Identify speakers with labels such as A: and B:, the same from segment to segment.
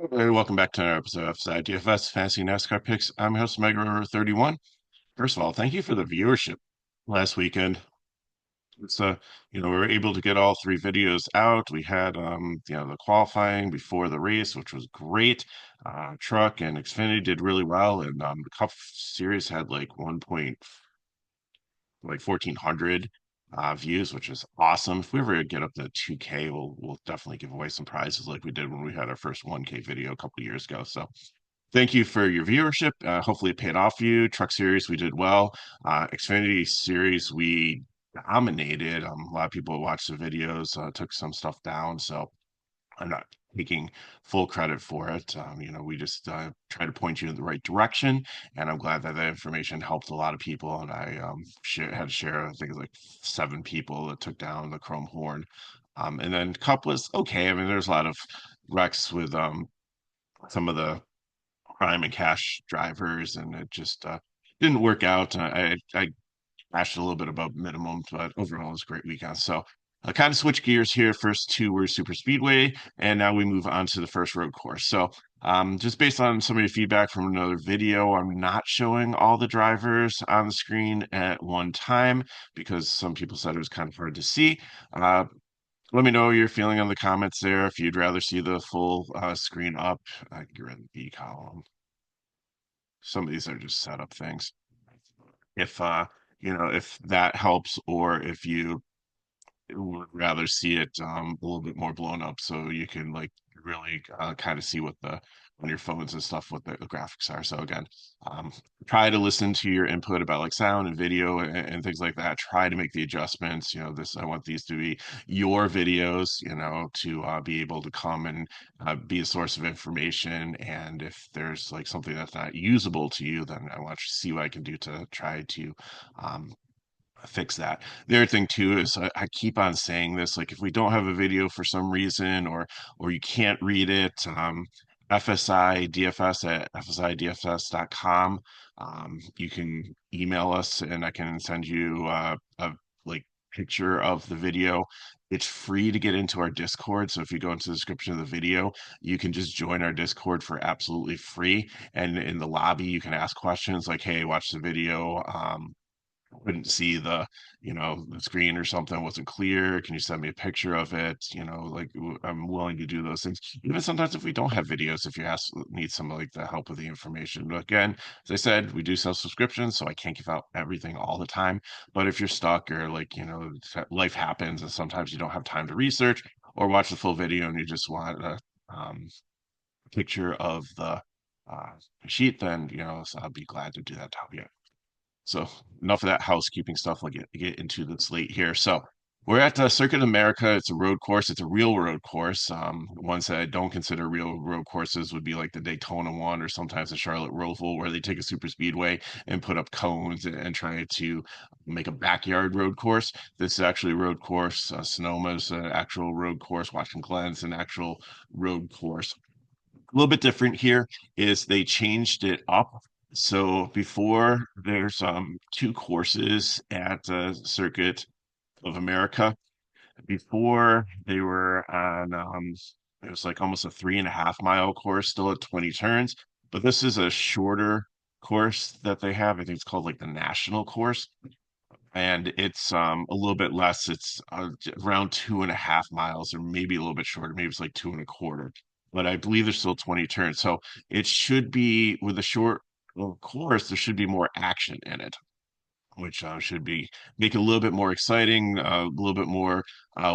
A: Hey, welcome back to another episode of FSi DFS Fantasy NASCAR Picks. I'm your host Mega River 31. First of all, thank you for the viewership last weekend. It's we were able to get all three videos out. We had the qualifying before the race, which was great. Truck and Xfinity did really well, and the Cup Series had like 1.1400 views, which is awesome. If we ever get up to 2K, we'll definitely give away some prizes like we did when we had our first 1K video a couple of years ago. So thank you for your viewership. Hopefully it paid off for you. Truck Series, we did well. Xfinity Series, we dominated. A lot of people watched the videos, took some stuff down. So I'm not taking full credit for it. We just try to point you in the right direction, and I'm glad that that information helped a lot of people. And I had to share, I think it was like 7 people that took down the Chrome Horn. And then Cup was okay. I mean, there's a lot of wrecks with some of the prime and cash drivers, and it just didn't work out. I crashed a little bit above minimum, but overall it was a great weekend. So I kind of switch gears here. First two were super speedway, and now we move on to the first road course. So just based on some of your feedback from another video, I'm not showing all the drivers on the screen at one time because some people said it was kind of hard to see. Uh, Let me know your feeling on the comments there. If you'd rather see the full screen up, I can get rid of the B column. Some of these are just setup things. If if that helps, or if you would rather see it a little bit more blown up so you can like really kind of see what the on your phones and stuff what the graphics are. So again, um, try to listen to your input about like sound and video and things like that. Try to make the adjustments. I want these to be your videos, to be able to come and be a source of information. And if there's like something that's not usable to you, then I want you to see what I can do to try to um, fix that. The other thing too is I keep on saying this, like if we don't have a video for some reason or you can't read it, FSi DFS at fsidfs.com. You can email us and I can send you a like picture of the video. It's free to get into our Discord. So if you go into the description of the video, you can just join our Discord for absolutely free. And in the lobby, you can ask questions like, hey, watch the video. Couldn't see the screen or something wasn't clear. Can you send me a picture of it? Like I'm willing to do those things. Even sometimes if we don't have videos, if you need some like the help with the information. But again, as I said, we do sell subscriptions, so I can't give out everything all the time. But if you're stuck or like, life happens and sometimes you don't have time to research or watch the full video and you just want a picture of the uh, sheet, then so I'll be glad to do that to help you. So enough of that housekeeping stuff. We'll get into the slate here. So we're at Circuit America. It's a road course. It's a real road course. Ones that I don't consider real road courses would be like the Daytona one or sometimes the Charlotte Roval, where they take a super speedway and put up cones and try to make a backyard road course. This is actually a road course. Sonoma's an actual road course. Washington Glen's an actual road course. A little bit different here is they changed it up. So before there's two courses at Circuit of America. Before they were on it was like almost a 3.5 mile course, still at 20 turns. But this is a shorter course that they have. I think it's called like the national course. And it's a little bit less. It's around 2.5 miles, or maybe a little bit shorter. Maybe it's like 2.25. But I believe there's still 20 turns. So it should be with a short course, there should be more action in it, which should be make it a little bit more exciting, a little bit more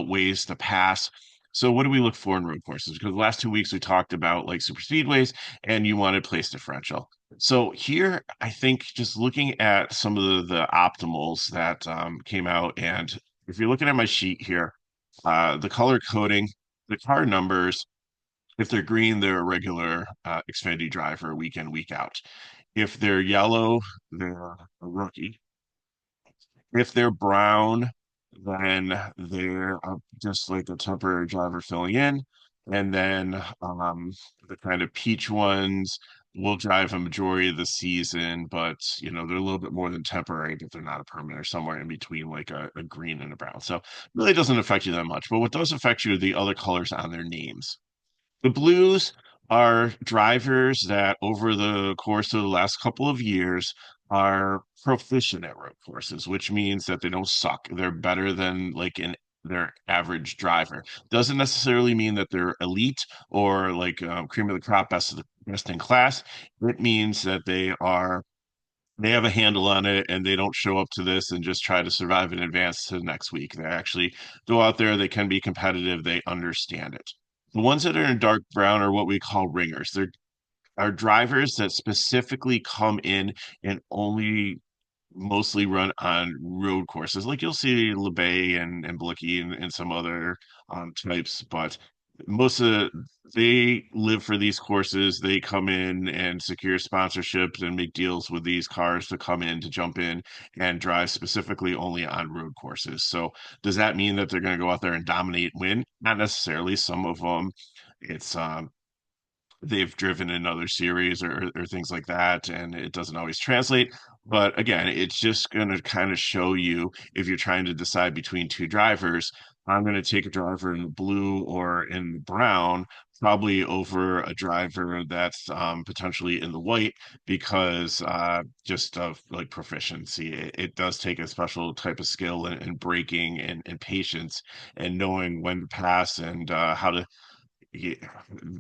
A: ways to pass. So what do we look for in road courses? Because the last 2 weeks we talked about like super speedways and you wanted place differential. So here, I think just looking at some of the optimals that came out, and if you're looking at my sheet here, the color coding, the car numbers, if they're green, they're a regular Xfinity driver week in, week out. If they're yellow, they're a rookie. If they're brown, then they're just like a temporary driver filling in. And then the kind of peach ones will drive a majority of the season, but they're a little bit more than temporary, but they're not a permanent or somewhere in between like a green and a brown. So really doesn't affect you that much. But what does affect you are the other colors on their names. The blues are drivers that over the course of the last couple of years are proficient at road courses, which means that they don't suck. They're better than like their average driver. Doesn't necessarily mean that they're elite or like cream of the crop, best in class. It means that they have a handle on it and they don't show up to this and just try to survive in advance to next week. They actually go out there, they can be competitive, they understand it. The ones that are in dark brown are what we call ringers. They're are drivers that specifically come in and only mostly run on road courses. Like you'll see LeBay and Blicky and some other types, but most of they live for these courses. They come in and secure sponsorships and make deals with these cars to come in to jump in and drive specifically only on road courses. So does that mean that they're going to go out there and dominate, win? Not necessarily. Some of them, it's they've driven in other series or things like that, and it doesn't always translate. But again, it's just going to kind of show you if you're trying to decide between two drivers, I'm going to take a driver in blue or in brown, probably over a driver that's potentially in the white because just of like proficiency. It does take a special type of skill and braking and patience and knowing when to pass and how to you,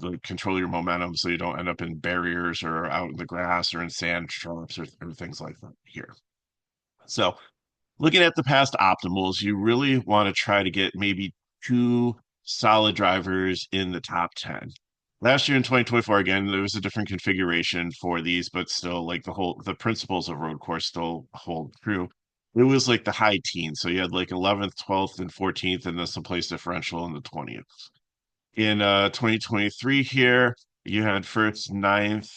A: like control your momentum so you don't end up in barriers or out in the grass or in sand traps or things like that here. So looking at the past optimals, you really want to try to get maybe two solid drivers in the top 10. Last year in 2024, again, there was a different configuration for these, but still like the principles of road course still hold true. It was like the high teens. So you had like 11th, 12th, and 14th, and then some place differential in the 20th. In 2023 here, you had first, ninth,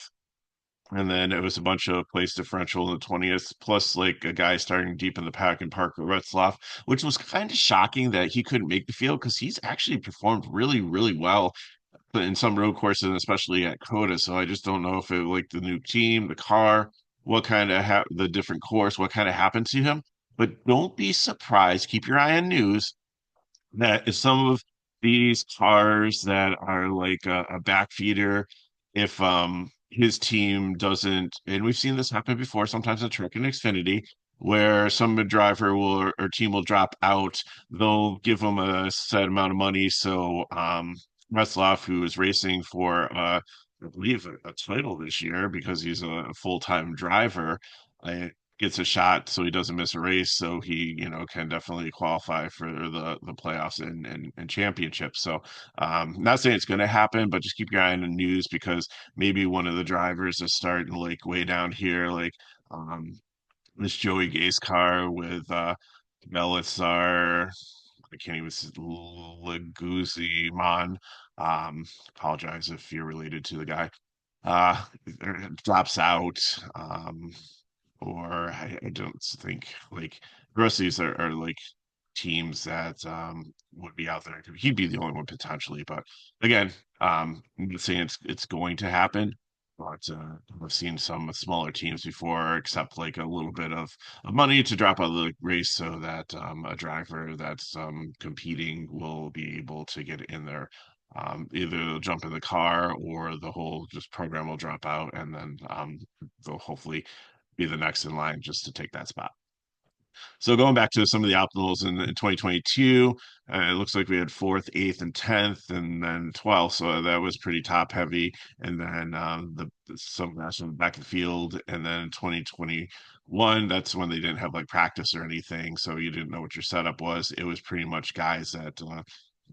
A: and then it was a bunch of place differential in the 20th, plus like a guy starting deep in the pack in Parker Retzlaff, which was kind of shocking that he couldn't make the field because he's actually performed really, really well in some road courses, and especially at COTA. So I just don't know if it like the new team, the car, what kind of the different course, what kind of happened to him. But don't be surprised. Keep your eye on news that if some of these cars that are like a backfeeder, if his team doesn't, and we've seen this happen before, sometimes in Trek and Xfinity, where some driver will or team will drop out, they'll give them a set amount of money. So Retzloff, who is racing for I believe a title this year because he's a full-time driver, uh, gets a shot so he doesn't miss a race, so he can definitely qualify for the playoffs and championships. So not saying it's going to happen, but just keep your eye on the news because maybe one of the drivers is starting like way down here, like um this Joey Gase car with Belisar, I can't even Leguzzi Man. Apologize if you're related to the guy. Uh drops out. Or I don't think like the rest of these are like teams that would be out there. He'd be the only one potentially, but again, I'm not saying it's going to happen. But I've seen some smaller teams before accept like a little bit of money to drop out of the race so that a driver that's competing will be able to get in there. Either they'll jump in the car or the whole just program will drop out and then they'll hopefully be the next in line just to take that spot. So going back to some of the optimals in 2022, it looks like we had fourth, eighth, and 10th, and then 12th. So that was pretty top heavy. And then some guys from the back of the field. And then 2021, that's when they didn't have like practice or anything. So you didn't know what your setup was. It was pretty much guys that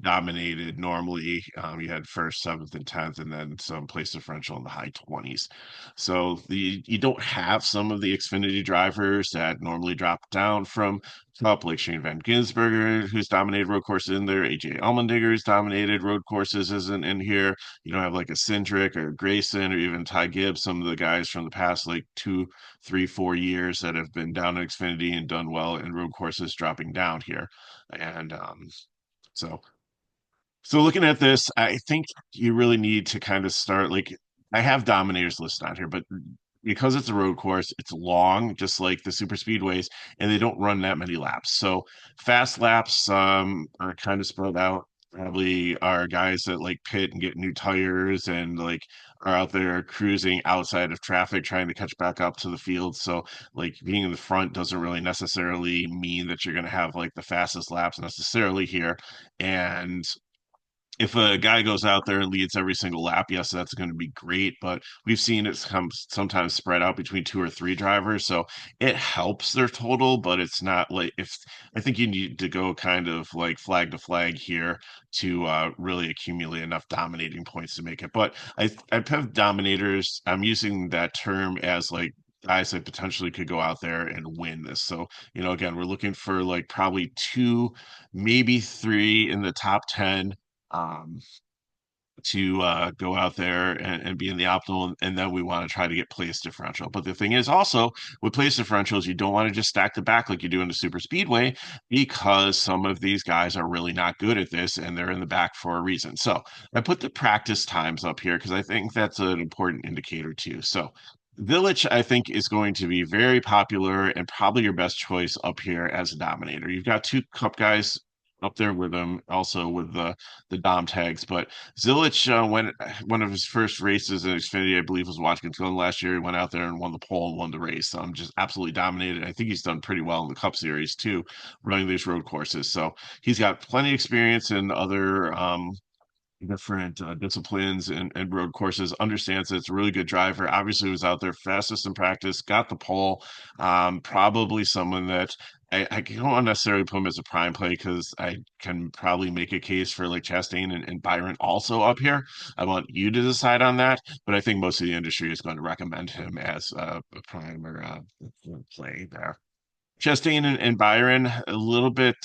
A: dominated normally. You had first, seventh, and 10th, and then some place differential in the high 20s. So you don't have some of the Xfinity drivers that normally drop down from top, like Shane Van Gisbergen, who's dominated road courses in there. AJ Allmendinger's dominated road courses isn't in here. You don't have like a Cindric or Grayson or even Ty Gibbs, some of the guys from the past like 2, 3, 4 years that have been down in Xfinity and done well in road courses dropping down here. And so so looking at this, I think you really need to kind of start like I have Dominators listed on here, but because it's a road course, it's long, just like the super speedways, and they don't run that many laps. So fast laps are kind of spread out. probably are guys that like pit and get new tires and like are out there cruising outside of traffic trying to catch back up to the field. So like being in the front doesn't really necessarily mean that you're going to have like the fastest laps necessarily here. And if a guy goes out there and leads every single lap, yes, that's going to be great. But we've seen it sometimes spread out between two or three drivers, so it helps their total. But it's not like if I think you need to go kind of like flag to flag here to really accumulate enough dominating points to make it. But I have dominators. I'm using that term as like guys that potentially could go out there and win this. So, again, we're looking for like probably two, maybe three in the top 10 um, to go out there and be in the optimal, and then we want to try to get place differential. But the thing is also with place differentials, you don't want to just stack the back like you do in the super speedway because some of these guys are really not good at this and they're in the back for a reason. So I put the practice times up here because I think that's an important indicator too. So Village, I think, is going to be very popular and probably your best choice up here as a dominator. You've got two cup guys up there with them, also with the Dom tags. But Zilich went one of his first races in Xfinity, I believe, was Washington last year. He went out there and won the pole and won the race. So I'm just absolutely dominated. I think he's done pretty well in the Cup Series too, running these road courses. So he's got plenty of experience in other different disciplines and road courses, understands that it's a really good driver. Obviously, was out there fastest in practice, got the pole. Probably someone that I don't necessarily put him as a prime play because I can probably make a case for like Chastain and Byron also up here. I want you to decide on that, but I think most of the industry is going to recommend him as a prime or play there. Chastain and Byron, a little bit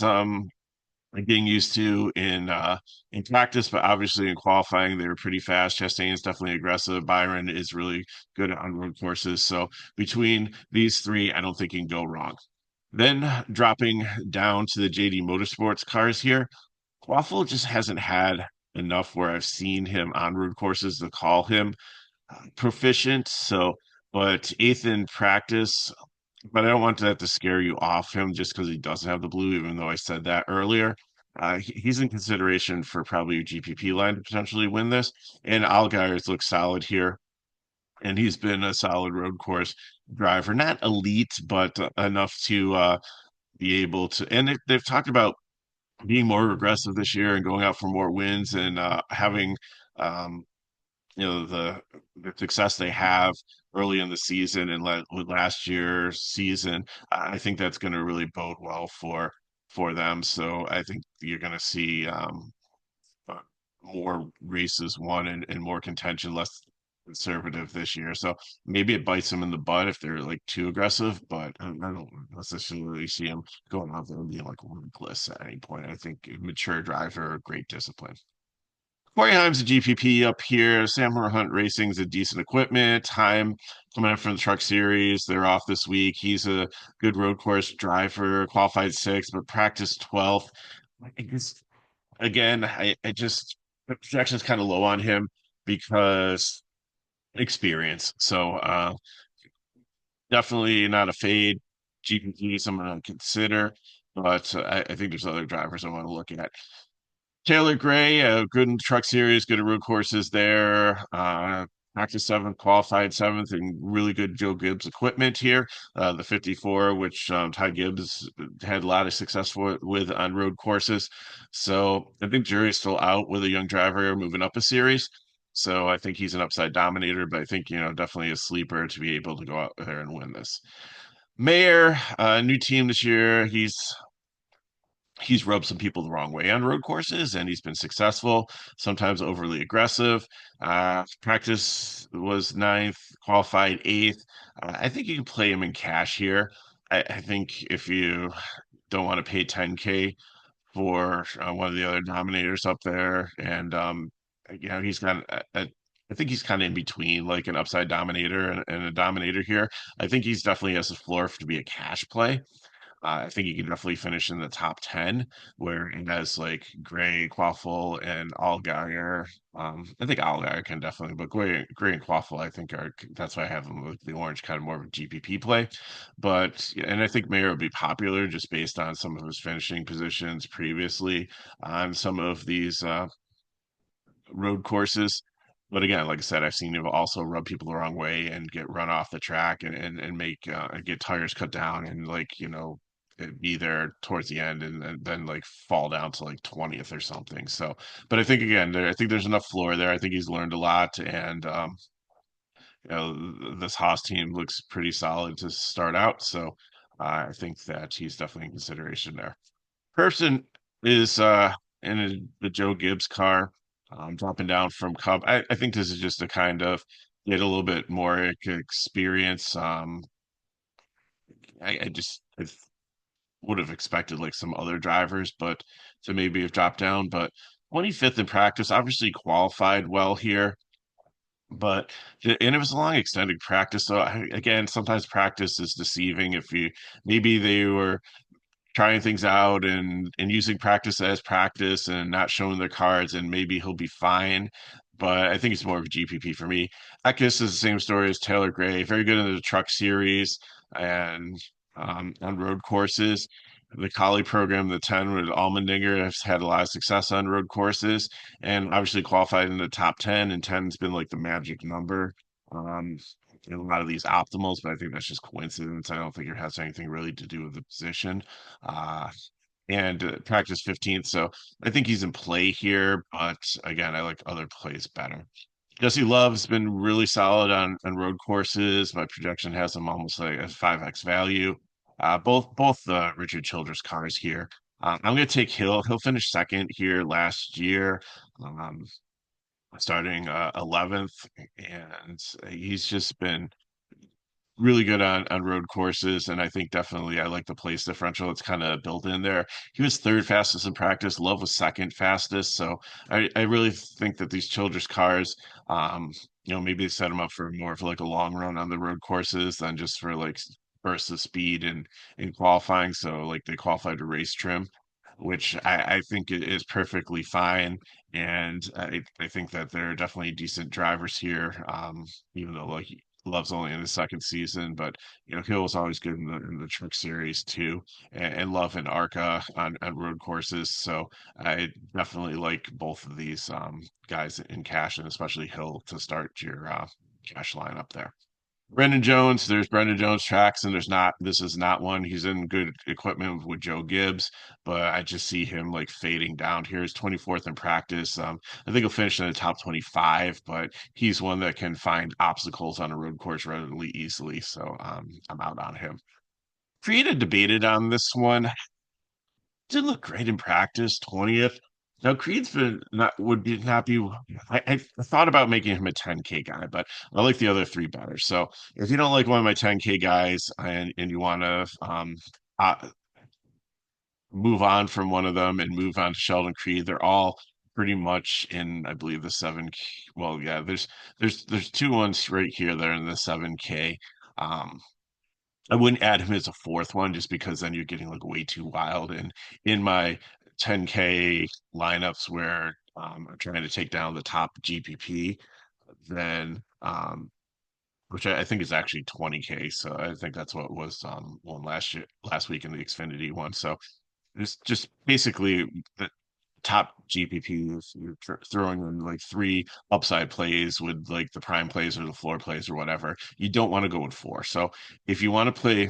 A: getting used to in practice, but obviously in qualifying they were pretty fast. Chastain is definitely aggressive. Byron is really good on road courses. So between these three, I don't think you can go wrong. Then dropping down to the JD Motorsports cars here, Quaffle just hasn't had enough where I've seen him on road courses to call him proficient. So, but eighth in practice, but I don't want that to scare you off him just because he doesn't have the blue, even though I said that earlier. He's in consideration for probably your GPP line to potentially win this. And Allgaier's looks solid here. And he's been a solid road course driver, not elite, but enough to be able to. And they've talked about being more aggressive this year and going out for more wins and having um, the success they have early in the season and with last year's season, I think that's going to really bode well for them. So I think you're going to see uh, more races won and more contention, less conservative this year. So maybe it bites them in the butt if they're like too aggressive, but I don't necessarily see them going out there and being like reckless at any point. I think mature driver, great discipline. Corey Heim's a GPP up here. Samurai Hunt Racing's a decent equipment. Time coming up from the Truck Series. They're off this week. He's a good road course driver, qualified sixth, but practiced 12th. I guess, again, I just, the projection's kind of low on him because experience. So definitely not a fade. GPP, someone to consider, but I think there's other drivers I want to look at. Taylor Gray, good in the Truck Series, good at road courses there. Practice seventh, qualified seventh, and really good Joe Gibbs equipment here. The 54, which Ty Gibbs had a lot of success with on road courses. So I think jury's still out with a young driver moving up a series. So I think he's an upside dominator, but I think, definitely a sleeper to be able to go out there and win this. Mayer, new team this year. He's rubbed some people the wrong way on road courses and he's been successful, sometimes overly aggressive. Practice was ninth, qualified eighth. I think you can play him in cash here. I think if you don't want to pay 10K for one of the other dominators up there, and he's got I think he's kind of in between like an upside dominator and a dominator here. I think he's definitely has a floor to be a cash play. I think he can definitely finish in the top 10, where he has like Gray, Quaffle, and Allgaier. I think Allgaier can definitely, but Gray and Quaffle, I think are that's why I have him with the orange, kind of more of a GPP play. But yeah, and I think Mayer will be popular just based on some of his finishing positions previously on some of these road courses. But again, like I said, I've seen him also rub people the wrong way and get run off the track and make get tires cut down and like be there towards the end and then like fall down to like 20th or something. So, but I think again, I think there's enough floor there. I think he's learned a lot, and this Haas team looks pretty solid to start out. So, I think that he's definitely in consideration there. Person is the Joe Gibbs car, dropping down from Cup. I think this is just to kind of get a little bit more experience. I would have expected like some other drivers, but to maybe have dropped down. But 25th in practice, obviously qualified well here. But and it was a long extended practice. So again, sometimes practice is deceiving. If you maybe they were trying things out and using practice as practice and not showing their cards, and maybe he'll be fine. But I think it's more of a GPP for me. Ekis is the same story as Taylor Gray, very good in the truck series and on road courses. The Collie program, the 10 with Allmendinger, has had a lot of success on road courses and obviously qualified in the top 10, and 10's been like the magic number. Um, in a lot of these optimals, but I think that's just coincidence. I don't think it has anything really to do with the position. Uh, and practice 15th. So I think he's in play here, but again, I like other plays better. Jesse Love's been really solid on road courses. My projection has him almost like a 5x value. Both Richard Childress cars here. I'm going to take Hill. He'll finish second here last year, um, starting 11th, and he's just been really good on road courses, and I think definitely I like the place differential. It's kind of built in there. He was third fastest in practice. Love was second fastest. So I really think that these Childress cars, um, maybe they set them up for more of like a long run on the road courses than just for like bursts of speed and in qualifying. So like they qualified to race trim, which I think is perfectly fine. And I think that there are definitely decent drivers here, even though like Love's only in his second season, but Hill was always good in the Truck Series too, and Love and Arca on road courses. So I definitely like both of these guys in cash, and especially Hill to start your cash lineup there. Brendan Jones, there's Brendan Jones tracks, and there's not. This is not one. He's in good equipment with Joe Gibbs, but I just see him like fading down here. He's 24th in practice. I think he'll finish in the top 25, but he's one that can find obstacles on a road course relatively easily. So I'm out on him. Created debated on this one. Did look great in practice, 20th. Now Creed's been not would be not be. I thought about making him a 10K guy, but I like the other three better. So if you don't like one of my 10K guys and you want to uh, move on from one of them and move on to Sheldon Creed, they're all pretty much in, I believe, the 7K. Well, yeah, there's two ones right here that are in the 7K. Um, I wouldn't add him as a fourth one just because then you're getting like way too wild. And in my 10K lineups where I'm trying to take down the top GPP, then which I think is actually 20K. So I think that's what was one last week in the Xfinity one. So it's just basically the top GPPs. You're throwing in like three upside plays with like the prime plays or the floor plays or whatever. You don't want to go with four. So if you want to play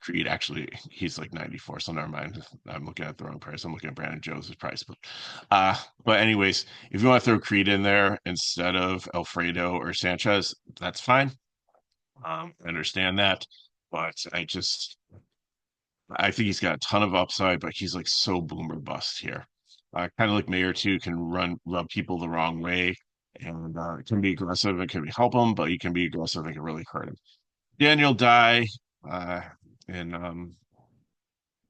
A: Creed, actually, he's like 94, so never mind. I'm looking at the wrong price. I'm looking at Brandon Jones' price. But anyways, if you want to throw Creed in there instead of Alfredo or Sanchez, that's fine. I understand that. But I think he's got a ton of upside, but he's like so boomer bust here. Kind of like Mayer too, can rub people the wrong way, and it can be aggressive. It can help him, but he can be aggressive and can really hurt him. Daniel Dye, uh, and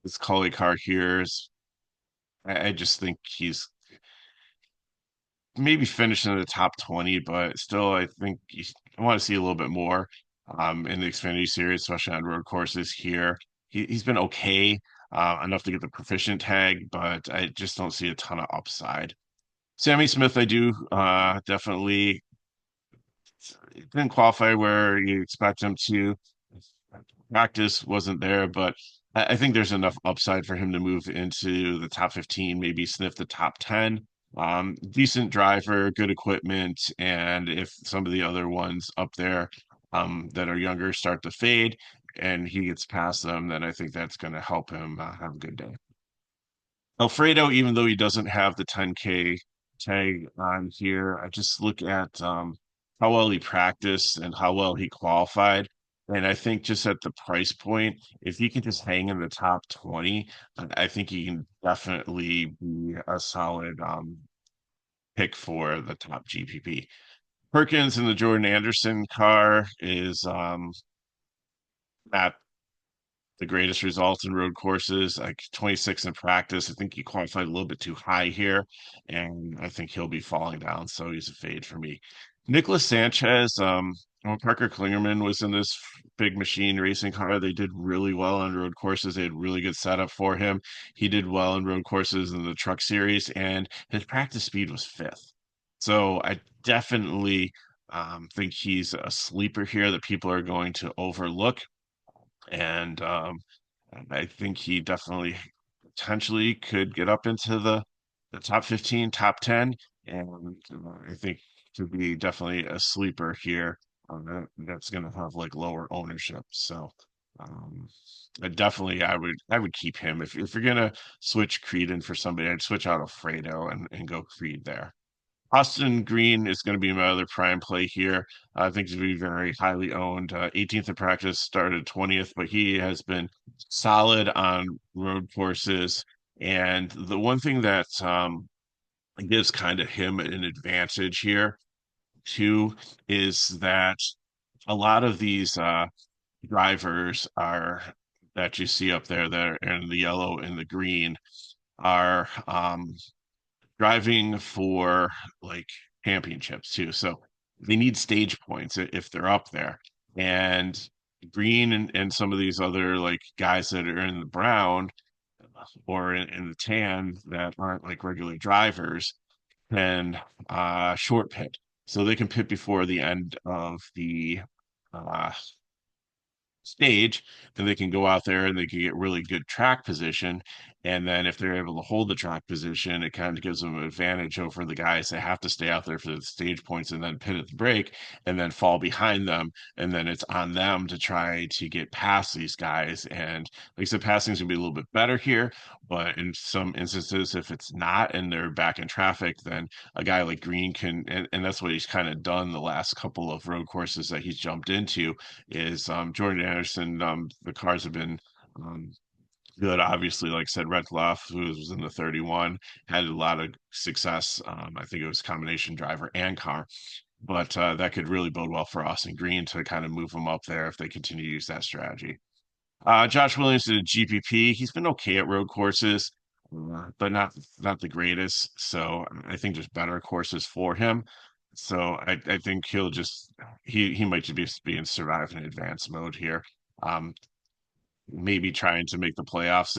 A: this Cully car here is, I just think he's maybe finishing in the top 20, but still, I think I want to see a little bit more in the Xfinity Series, especially on road courses here. he's been okay, enough to get the proficient tag, but I just don't see a ton of upside. Sammy Smith, I do definitely didn't qualify where you expect him to. Practice wasn't there, but I think there's enough upside for him to move into the top 15, maybe sniff the top 10. Decent driver, good equipment, and if some of the other ones up there that are younger start to fade and he gets past them, then I think that's going to help him have a good day. Alfredo, even though he doesn't have the 10K tag on here, I just look at how well he practiced and how well he qualified. And I think just at the price point, if he can just hang in the top 20, I think he can definitely be a solid pick for the top GPP. Perkins in the Jordan Anderson car is not the greatest results in road courses, like 26 in practice. I think he qualified a little bit too high here, and I think he'll be falling down. So he's a fade for me. Nicholas Sanchez, when Parker Klingerman was in this big machine racing car, they did really well on road courses. They had really good setup for him. He did well in road courses in the truck series, and his practice speed was fifth. So I definitely think he's a sleeper here that people are going to overlook. And I think he definitely potentially could get up into the top 15, top 10, and I think to be definitely a sleeper here that's going to have like lower ownership. So I would keep him if you're gonna switch Creed in for somebody, I'd switch out Alfredo and go Creed there. Austin Green is going to be my other prime play here. I think he's going to be very highly owned. 18th in practice, started 20th, but he has been solid on road courses. And the one thing that gives kind of him an advantage here, too, is that a lot of these drivers are that you see up there that are in the yellow and the green are driving for like championships too. So they need stage points if they're up there. And Green and some of these other like guys that are in the brown or in the tan that aren't like regular drivers can short pit. So they can pit before the end of the uh, stage, then they can go out there and they can get really good track position. And then if they're able to hold the track position, it kind of gives them an advantage over the guys that have to stay out there for the stage points and then pit at the break and then fall behind them. And then it's on them to try to get past these guys. And like I said, passing's gonna be a little bit better here, but in some instances, if it's not and they're back in traffic, then a guy like Green can, and that's what he's kind of done the last couple of road courses that he's jumped into is Jordan Anderson. The cars have been um, good. Obviously, like I said, Red Bluff, who was in the 31, had a lot of success. I think it was combination driver and car, but that could really bode well for Austin Green to kind of move them up there if they continue to use that strategy. Josh Williams at GPP, he's been okay at road courses, but not the greatest. So I think there's better courses for him. So I think he might just be in survive and advance mode here. Um, Maybe trying to make the playoffs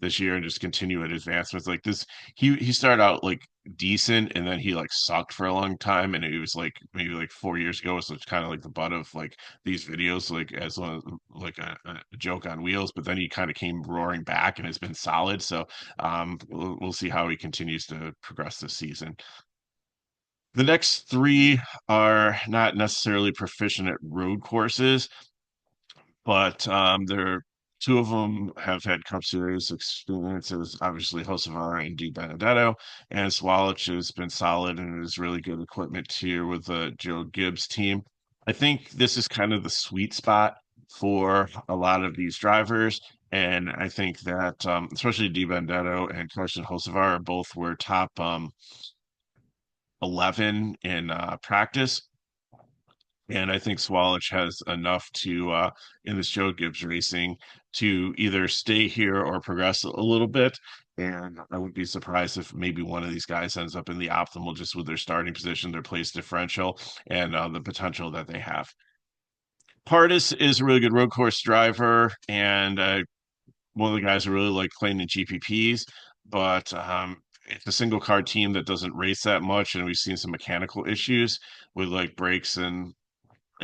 A: this year and just continue at advancements like this. He started out like decent and then he like sucked for a long time and it was like maybe like 4 years ago. So it's kind of like the butt of like these videos like as one like a joke on wheels. But then he kind of came roaring back and has been solid. So we'll see how he continues to progress this season. The next three are not necessarily proficient at road courses, but there two of them have had Cup Series experiences. Obviously, Hocevar and Di Benedetto, and Swalich has been solid and is really good equipment here with the Joe Gibbs team. I think this is kind of the sweet spot for a lot of these drivers. And I think that especially Di Benedetto and Carson Hocevar both were top 11 in practice. And I think Swalich has enough to in this Joe Gibbs racing to either stay here or progress a little bit. And I wouldn't be surprised if maybe one of these guys ends up in the optimal just with their starting position, their place differential, and the potential that they have. Pardis is a really good road course driver, and one of the guys I really like playing in GPPs, but it's a single card team that doesn't race that much, and we've seen some mechanical issues with like brakes and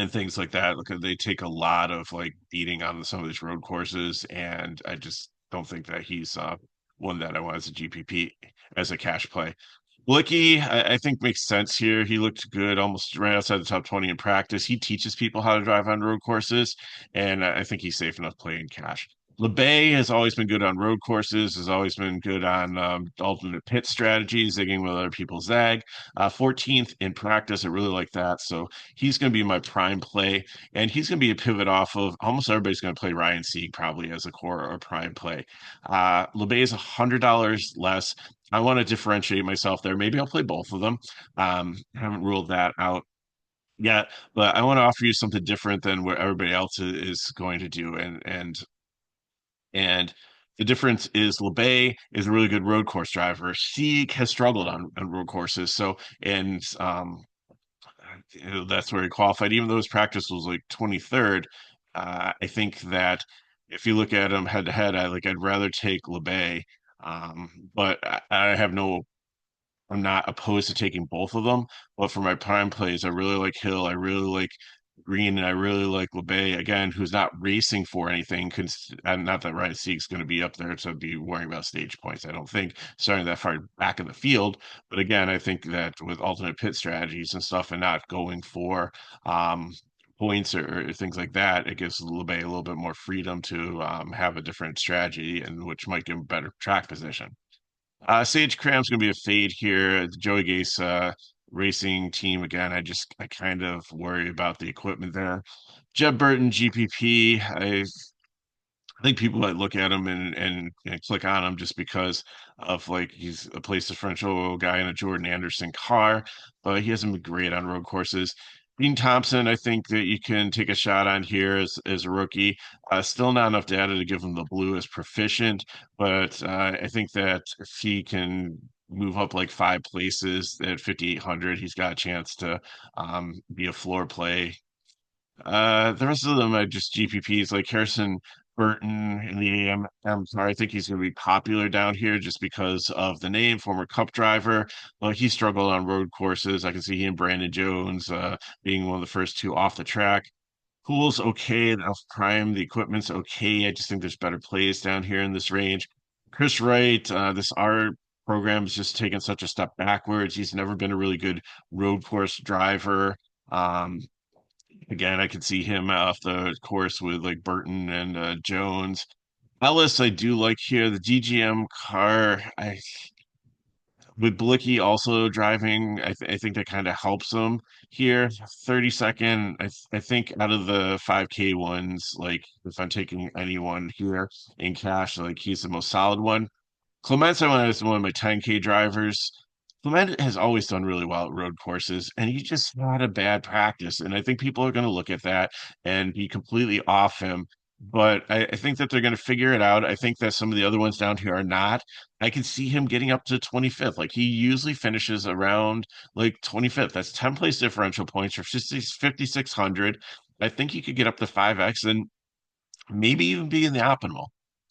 A: things like that. Because they take a lot of like beating on some of these road courses, and I just don't think that he's one that I want as a GPP as a cash play. Blicky, I think makes sense here. He looked good, almost right outside the top 20 in practice. He teaches people how to drive on road courses, and I think he's safe enough playing cash. LeBay has always been good on road courses, has always been good on alternate pit strategies, zigging with other people zag. 14th in practice, I really like that. So he's going to be my prime play, and he's going to be a pivot off of almost everybody's going to play Ryan Sieg probably as a core or prime play. LeBay is $100 less. I want to differentiate myself there. Maybe I'll play both of them. Haven't ruled that out yet, but I want to offer you something different than what everybody else is going to do. And the difference is LeBay is a really good road course driver. Sieg has struggled on road courses. So and that's where he qualified, even though his practice was like 23rd. I think that if you look at him head to head, I'd rather take LeBay. But I have no I'm not opposed to taking both of them, but for my prime plays, I really like Hill, I really like Green, and I really like LeBay again, who's not racing for anything. And not that Ryan Sieg's going to be up there to be worrying about stage points. I don't think starting that far back in the field. But again, I think that with alternate pit strategies and stuff, and not going for points or things like that, it gives LeBay a little bit more freedom to have a different strategy, and which might give him better track position. Sage Cram's gonna be a fade here. The Joey Gase racing team again. I kind of worry about the equipment there. Jeb Burton GPP. I think people might look at him and click on him just because of like he's a place differential guy in a Jordan Anderson car, but he hasn't been great on road courses. Dean Thompson, I think that you can take a shot on here as a rookie. Still not enough data to give him the blue as proficient, but I think that if he can move up like 5 places at 5,800, he's got a chance to be a floor play. The rest of them are just GPPs like Harrison Burton in the AM. I'm sorry, I think he's going to be popular down here just because of the name, former Cup driver. Well, he struggled on road courses. I can see he and Brandon Jones being one of the first two off the track. Pool's okay. The Alpha Prime, the equipment's okay. I just think there's better plays down here in this range. Chris Wright, this art program is just taking such a step backwards. He's never been a really good road course driver. Um, Again, I could see him off the course with like Burton and Jones. Ellis, I do like here. The DGM car, I with Blicky also driving, I think that kind of helps him here. 32nd, I think out of the 5K ones, like if I'm taking anyone here in cash, like he's the most solid one. Clement, I went as one of my 10K drivers. Clement has always done really well at road courses, and he just had a bad practice. And I think people are going to look at that and be completely off him. But I think that they're going to figure it out. I think that some of the other ones down here are not. I can see him getting up to 25th. Like he usually finishes around like 25th. That's 10 place differential points for 5,600. I think he could get up to 5x and maybe even be in the optimal.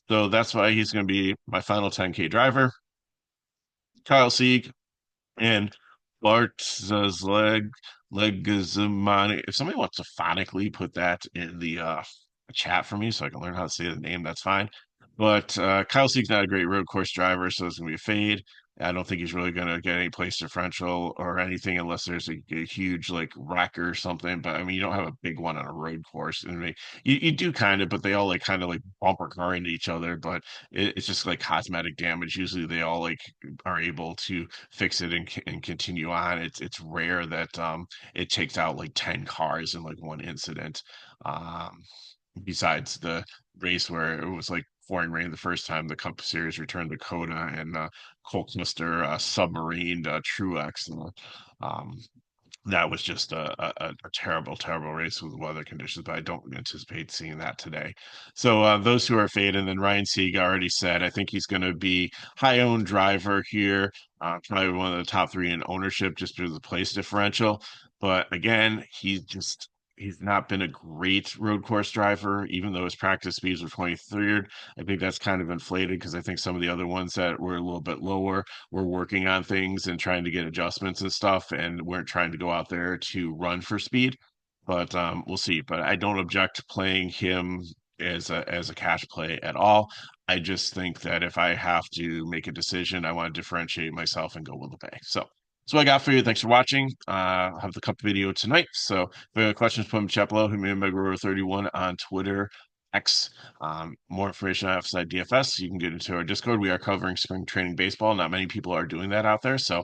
A: So that's why he's going to be my final 10K driver. Kyle Sieg and Bart says Legazimani. If somebody wants to phonically put that in the chat for me so I can learn how to say the name, that's fine. But Kyle Sieg's not a great road course driver, so it's gonna be a fade. I don't think he's really gonna get any place differential or anything unless there's a huge like wreck or something. But I mean, you don't have a big one on a road course. I mean, you do kind of, but they all like kind of like bumper car into each other. But it's just like cosmetic damage. Usually, they all like are able to fix it and continue on. It's rare that it takes out like 10 cars in like one incident. Um, Besides the race where it was like pouring rain the first time the Cup Series returned to COTA and Cole Custer submarined Truex. And, um, that was just a terrible, terrible race with weather conditions, but I don't anticipate seeing that today. So those who are fading, and then Ryan Sieg already said, I think he's going to be high owned driver here, probably one of the top three in ownership just due to the place differential. But again, he just he's not been a great road course driver, even though his practice speeds were 23rd. I think that's kind of inflated because I think some of the other ones that were a little bit lower were working on things and trying to get adjustments and stuff and weren't trying to go out there to run for speed. But we'll see. But I don't object to playing him as a cash play at all. I just think that if I have to make a decision, I want to differentiate myself and go with the pay. So that's what I got for you. Thanks for watching. I'll have the cup video tonight. So if you have any questions, put them in chat below. Hit me at Megaro31 on Twitter, X. More information on FSi DFS. You can get into our Discord. We are covering spring training baseball. Not many people are doing that out there. So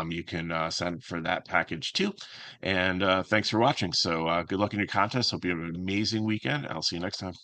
A: you can sign up for that package too. And thanks for watching. So good luck in your contest. Hope you have an amazing weekend. I'll see you next time.